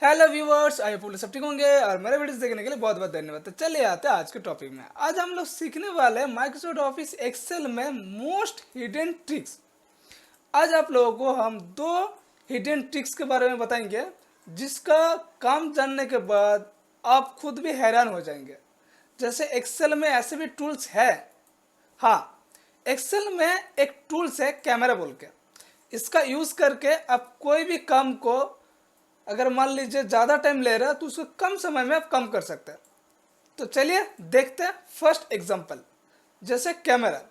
Hello viewers, I hope सब ठीक होंगे और मेरे वीडियोस देखने के लिए बहुत बहुत धन्यवाद। तो चलिए आते हैं आज के टॉपिक में। आज हम लोग सीखने वाले हैं माइक्रोसॉफ्ट ऑफिस एक्सेल में मोस्ट हिडन ट्रिक्स। आज आप लोगों को हम दो हिडन ट्रिक्स के बारे में बताएंगे जिसका काम जानने के बाद आप खुद भी हैरान हो जाएंगे। जैसे एक्सेल में ऐसे भी टूल्स है। हाँ, एक्सेल में एक टूल्स है कैमरा बोल के। इसका यूज़ करके आप कोई भी काम को, अगर मान लीजिए ज़्यादा टाइम ले रहा है तो उसको कम समय में आप कम कर सकते हैं। तो चलिए देखते हैं फर्स्ट एग्जांपल। जैसे कैमरा।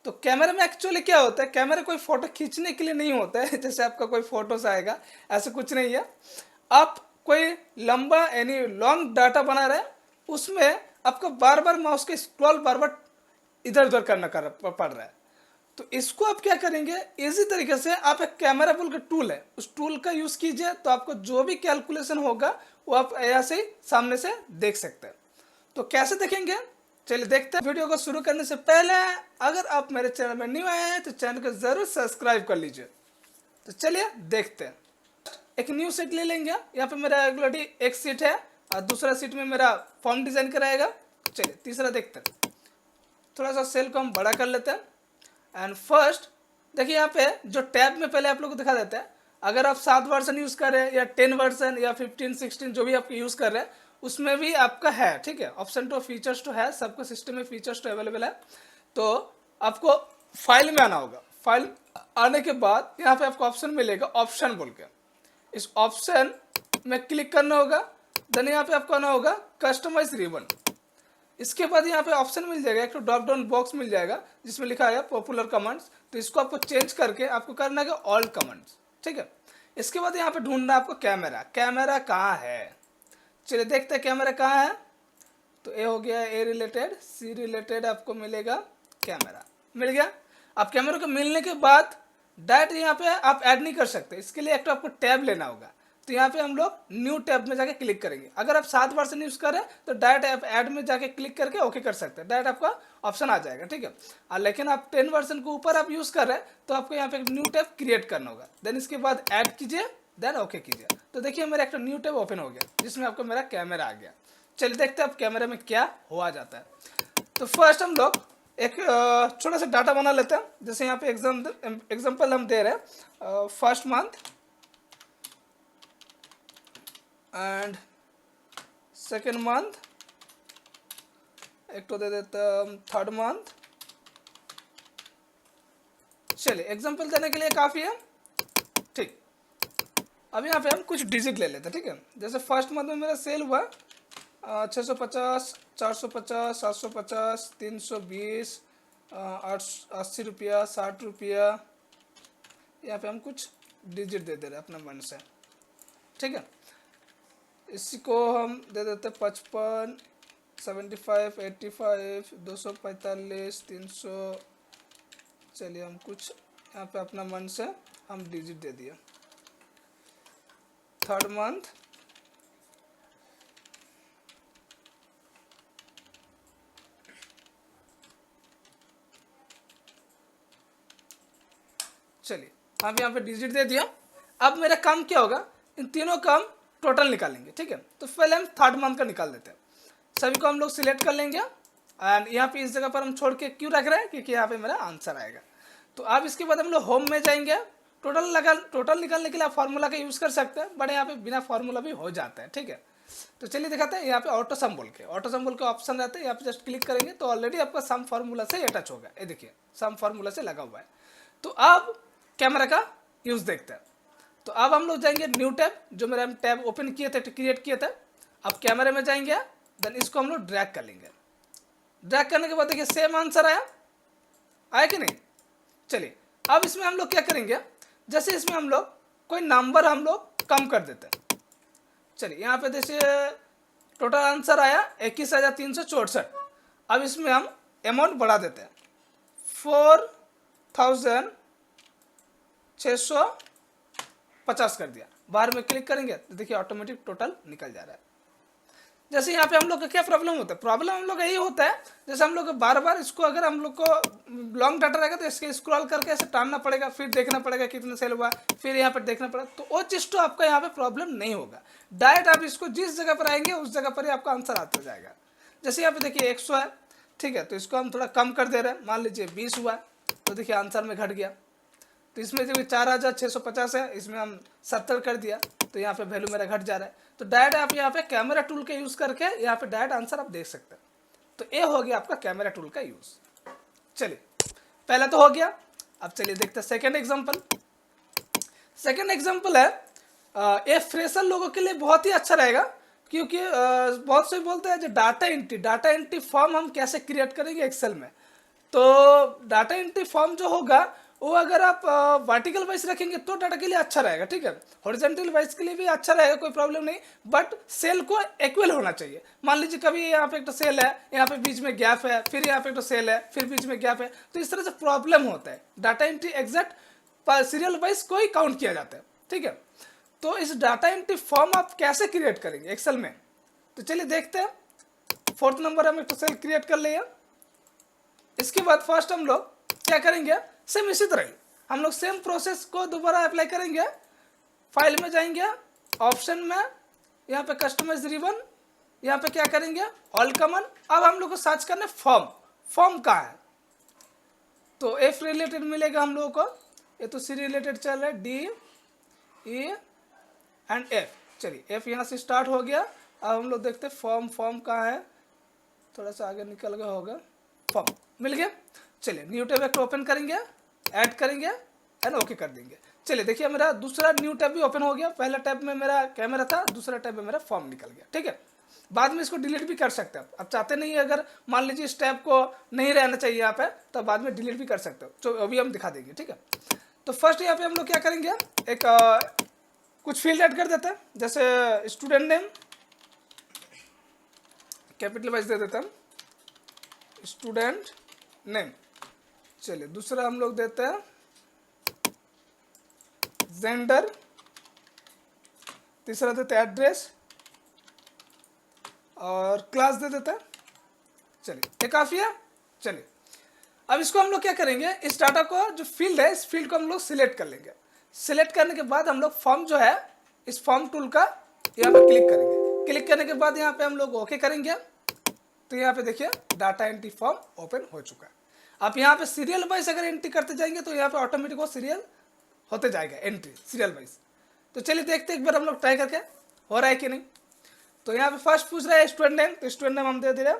तो कैमरा में एक्चुअली क्या होता है, कैमरा कोई फ़ोटो खींचने के लिए नहीं होता है जैसे आपका कोई फ़ोटोस आएगा, ऐसा कुछ नहीं है। आप कोई लंबा यानी लॉन्ग डाटा बना रहे हैं, उसमें आपको बार बार माउस के स्क्रॉल बार बार इधर उधर करना पड़ रहा है। तो इसको आप क्या करेंगे, इसी तरीके से आप एक कैमरा बोल का टूल है, उस टूल का यूज़ कीजिए तो आपको जो भी कैलकुलेशन होगा वो आप ऐसे ही सामने से देख सकते हैं। तो कैसे देखेंगे, चलिए देखते हैं। वीडियो को शुरू करने से पहले अगर आप मेरे चैनल में न्यू आए हैं तो चैनल को ज़रूर सब्सक्राइब कर लीजिए। तो चलिए देखते हैं। एक न्यू सीट ले लेंगे। यहाँ पे मेरा ऑलरेडी एक सीट है और दूसरा सीट में मेरा फॉर्म डिज़ाइन कराएगा। चलिए तीसरा देखते हैं। थोड़ा सा सेल को हम बड़ा कर लेते हैं। एंड फर्स्ट देखिए, यहाँ पे जो टैब में पहले आप लोग को दिखा देता है, अगर आप 7 वर्जन यूज़ कर रहे हैं या 10 वर्जन या 15 16 जो भी आप यूज़ कर रहे हैं उसमें भी आपका है, ठीक है। ऑप्शन टू फीचर्स तो है, सबका सिस्टम में फीचर्स तो अवेलेबल है। तो आपको फाइल में आना होगा। फाइल आने के बाद यहाँ पे आपको ऑप्शन मिलेगा ऑप्शन बोल के। इस ऑप्शन में क्लिक करना होगा। देन यहाँ पे आपको आना होगा कस्टमाइज रिबन। इसके बाद यहाँ पे ऑप्शन मिल जाएगा, एक तो ड्रॉप डाउन बॉक्स मिल जाएगा जिसमें लिखा है पॉपुलर कमांड्स। तो इसको आपको चेंज करके आपको करना है ऑल कमांड्स, ठीक है। इसके बाद यहाँ पे ढूंढना है आपको कैमरा। कैमरा कहाँ है, चलिए देखते हैं कैमरा कहाँ है। तो ए हो गया ए रिलेटेड, सी रिलेटेड आपको मिलेगा कैमरा। मिल गया। अब कैमरा को मिलने के बाद डायरेक्ट यहाँ पे आप ऐड नहीं कर सकते, इसके लिए एक तो आपको टैब लेना होगा। तो यहाँ पे हम लोग न्यू टैब में जाके क्लिक करेंगे। अगर आप 7 वर्जन यूज़ करें तो डायरेक्ट आप ऐड में जाके क्लिक करके ओके कर सकते हैं, डायरेक्ट आपका ऑप्शन आ जाएगा, ठीक है। और लेकिन आप 10 वर्जन के ऊपर आप यूज़ कर रहे हैं तो आपको यहाँ पे एक न्यू टैब क्रिएट करना होगा। देन इसके बाद ऐड कीजिए, देन ओके कीजिए। तो देखिए मेरा एक न्यू टैब ओपन हो गया जिसमें आपको मेरा कैमरा आ गया। चलिए देखते हैं अब कैमरे में क्या हुआ जाता है। तो फर्स्ट हम लोग एक छोटा सा डाटा बना लेते हैं। जैसे यहाँ पे एग्जाम्पल हम दे रहे हैं first month and second month, एक तो दे देते हैं थर्ड मंथ। चलिए एग्जाम्पल देने के लिए काफ़ी है, ठीक। अब यहाँ पे हम कुछ डिजिट ले लेते हैं, ठीक है। जैसे फर्स्ट मंथ में मेरा सेल हुआ 650, 450, 750, 320, 80 रुपया, 60 रुपया। यहाँ पे हम कुछ डिजिट दे रहे हैं अपना मन से, ठीक है। इसी को हम दे देते 55, 75, 85, 245, 300। चलिए हम कुछ यहाँ पे अपना मन से हम डिजिट दे दिया। थर्ड मंथ, चलिए हम यहाँ पे डिजिट दे दिया। अब मेरा काम क्या होगा, इन तीनों काम टोटल निकालेंगे, ठीक है। तो पहले हम थर्ड मंथ का निकाल देते हैं। सभी को हम लोग सिलेक्ट कर लेंगे एंड यहाँ पे इस जगह पर हम छोड़ के क्यों रख रहे हैं, क्योंकि यहाँ पे मेरा आंसर आएगा। तो अब इसके बाद हम लोग होम में जाएंगे। टोटल निकालने के लिए आप फार्मूला का यूज़ कर सकते हैं, बट यहाँ पे बिना फार्मूला भी हो जाता है, ठीक है। तो चलिए दिखाते हैं। यहाँ पे ऑटो सम बोल के ऑप्शन रहता है, यहाँ पे जस्ट क्लिक करेंगे तो ऑलरेडी आपका सम फार्मूला से अटैच होगा। ये देखिए सम फार्मूला से लगा हुआ है। तो अब कैमरा का यूज़ देखते हैं। तो अब हम लोग जाएंगे न्यू टैब, जो मेरा हम टैब ओपन किए थे, क्रिएट किए थे। अब कैमरे में जाएंगे, देन इसको हम लोग ड्रैग कर लेंगे। ड्रैग करने के बाद देखिए सेम आंसर आया कि नहीं। चलिए अब इसमें हम लोग क्या करेंगे, जैसे इसमें हम लोग कोई नंबर हम लोग कम कर देते हैं। चलिए यहाँ पे जैसे टोटल आंसर आया 21,364। अब इसमें हम अमाउंट बढ़ा देते हैं 4,650 कर दिया। बाहर में क्लिक करेंगे तो देखिए ऑटोमेटिक टोटल निकल जा रहा है। जैसे यहाँ पे हम लोग का क्या प्रॉब्लम होता है, प्रॉब्लम हम लोग का यही होता है, जैसे हम लोग बार बार इसको अगर हम लोग को लॉन्ग डाटा रहेगा तो इसके स्क्रॉल करके ऐसे टानना पड़ेगा, फिर देखना पड़ेगा कितना सेल हुआ, फिर यहाँ पर देखना पड़ेगा, तो वो चीज़ तो आपका यहाँ पे प्रॉब्लम नहीं होगा। डायरेक्ट आप इसको जिस जगह पर आएंगे उस जगह पर ही आपका आंसर आता जाएगा। जैसे यहाँ पे देखिए 100 है, ठीक है, तो इसको हम थोड़ा कम कर दे रहे हैं, मान लीजिए 20 हुआ, तो देखिए आंसर में घट गया। तो इसमें जो 4650 है, इसमें हम 70 कर दिया, तो यहाँ पे वैल्यू मेरा घट जा रहा है। तो डायरेक्ट आप यहाँ पे कैमरा टूल का यूज़ करके यहाँ पे डायरेक्ट आंसर आप देख सकते हैं। तो ये हो गया आपका कैमरा टूल का यूज़। चलिए, पहला तो हो गया। अब चलिए देखते हैं सेकेंड एग्जाम्पल। सेकेंड एग्जाम्पल है, ये फ्रेशर लोगों के लिए बहुत ही अच्छा रहेगा, क्योंकि बहुत से बोलते हैं जो डाटा एंट्री फॉर्म हम कैसे क्रिएट करेंगे एक्सेल में। तो डाटा एंट्री फॉर्म जो होगा वो अगर आप वर्टिकल वाइज रखेंगे तो डाटा के लिए अच्छा रहेगा, ठीक है, हॉरिजॉन्टल वाइज के लिए भी अच्छा रहेगा, कोई प्रॉब्लम नहीं, बट सेल को इक्वल होना चाहिए। मान लीजिए कभी यहाँ पे एक तो सेल है, यहाँ पे बीच में गैप है, फिर यहाँ पे एक तो सेल है, फिर बीच में गैप है, तो इस तरह से प्रॉब्लम होता है। Data entry exact serial wise को ही काउंट किया जाता है, ठीक है। तो इस डाटा एंट्री फॉर्म आप कैसे क्रिएट करेंगे एक्सेल में, तो चलिए देखते हैं। फोर्थ नंबर हम एक तो सेल क्रिएट कर लिया। इसके बाद फर्स्ट हम लोग क्या करेंगे, सेम इसी तरह ही हम लोग सेम प्रोसेस को दोबारा अप्लाई करेंगे। फाइल में जाएंगे, ऑप्शन में यहाँ पे कस्टमाइज रिबन, यहाँ पे क्या करेंगे ऑल कॉमन। अब हम लोग को सर्च करना फॉर्म कहाँ है, तो एफ रिलेटेड मिलेगा हम लोगों को, ये तो सी रिलेटेड चल रहा है, डी ई एंड एफ। चलिए एफ यहाँ से स्टार्ट हो गया। अब हम लोग देखते हैं फॉर्म कहाँ है, थोड़ा सा आगे निकल गया होगा, फॉर्म मिल गया। चलिए न्यू टैब एक ओपन करेंगे, ऐड करेंगे एंड ओके कर देंगे। चलिए देखिए मेरा दूसरा न्यू टैब भी ओपन हो गया। पहला टैब में मेरा कैमरा था, दूसरा टैब में मेरा फॉर्म निकल गया, ठीक है। बाद में इसको डिलीट भी कर सकते हैं आप चाहते नहीं है, अगर मान लीजिए इस टैब को नहीं रहना चाहिए यहाँ पे, तो बाद में डिलीट भी कर सकते हो, तो अभी हम दिखा देंगे, ठीक है। तो फर्स्ट यहाँ पे हम लोग क्या करेंगे, एक कुछ फील्ड ऐड कर देते हैं, जैसे स्टूडेंट नेम कैपिटल वाइज दे देते हैं, स्टूडेंट नेम। चलिए दूसरा हम लोग देते हैं जेंडर, तीसरा देते हैं एड्रेस, और क्लास दे देते हैं। चलिए ये काफ़ी है। चलिए अब इसको हम लोग क्या करेंगे, इस डाटा को जो फील्ड है, इस फील्ड को हम लोग सिलेक्ट कर लेंगे। सिलेक्ट करने के बाद हम लोग फॉर्म जो है, इस फॉर्म टूल का यहाँ पे क्लिक करेंगे। क्लिक करने के बाद यहाँ पे हम लोग ओके करेंगे, तो यहाँ पे देखिए डाटा एंट्री फॉर्म ओपन हो चुका है। आप यहाँ पे सीरियल वाइज अगर एंट्री करते जाएंगे तो यहाँ पे ऑटोमेटिक वो सीरियल होते जाएगा एंट्री सीरियल वाइज। तो चलिए देखते एक बार हम लोग ट्राई करके हो रहा है कि नहीं। तो यहाँ पे फर्स्ट पूछ रहा है स्टूडेंट नेम, तो स्टूडेंट नेम हम दे रहे हैं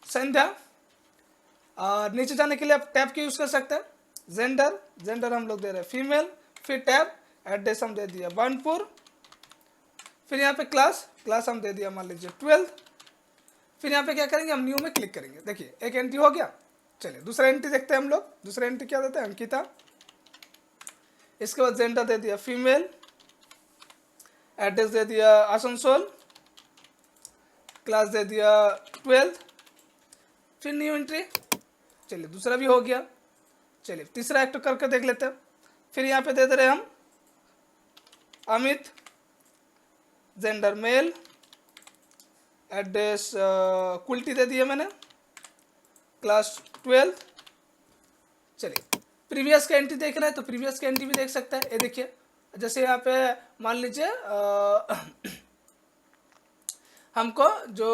संध्या। और नीचे जाने के लिए आप टैब के यूज कर सकते हैं। जेंडर हम लोग दे रहे हैं फीमेल, फिर टैब, एड्रेस हम दे दिया बानपुर, फिर यहाँ पे क्लास हम दे दिया मान लीजिए 12th। फिर यहाँ पे क्या करेंगे, हम न्यू में क्लिक करेंगे। देखिए एक एंट्री हो गया। चलिए दूसरा एंट्री देखते हैं हम लोग। दूसरा एंट्री क्या देते हैं, अंकिता। इसके बाद जेंडर दे दिया फीमेल, एड्रेस दे दिया आसनसोल, क्लास दे दिया 12th, फिर न्यू एंट्री। चलिए दूसरा भी हो गया। चलिए तीसरा एक तो करके देख लेते हैं। फिर यहाँ पे दे दे रहे हम Amit, gender male, address Kulti दे दिया मैंने, क्लास 12th। चलिए प्रीवियस का एंट्री देख रहे हैं तो प्रीवियस का एंट्री भी देख सकते हैं। ये देखिए जैसे यहाँ पे मान लीजिए हमको जो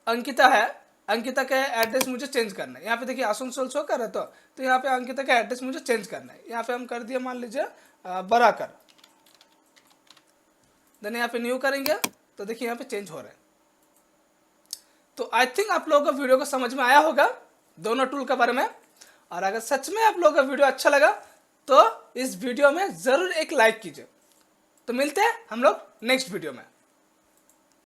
अंकिता है, अंकिता का एड्रेस मुझे चेंज करना है। यहाँ पे देखिए आसनसोल शो कर रहा है, तो यहाँ पे अंकिता का एड्रेस मुझे चेंज करना है। यहाँ पे हम कर दिया मान लीजिए बराकर, देन यहाँ पे न्यू करेंगे तो देखिए यहाँ पे चेंज हो रहा है। तो आई थिंक आप लोगों को वीडियो को समझ में आया होगा दोनों टूल के बारे में। और अगर सच में आप लोगों का वीडियो अच्छा लगा तो इस वीडियो में ज़रूर एक लाइक कीजिए। तो मिलते हैं हम लोग नेक्स्ट वीडियो में।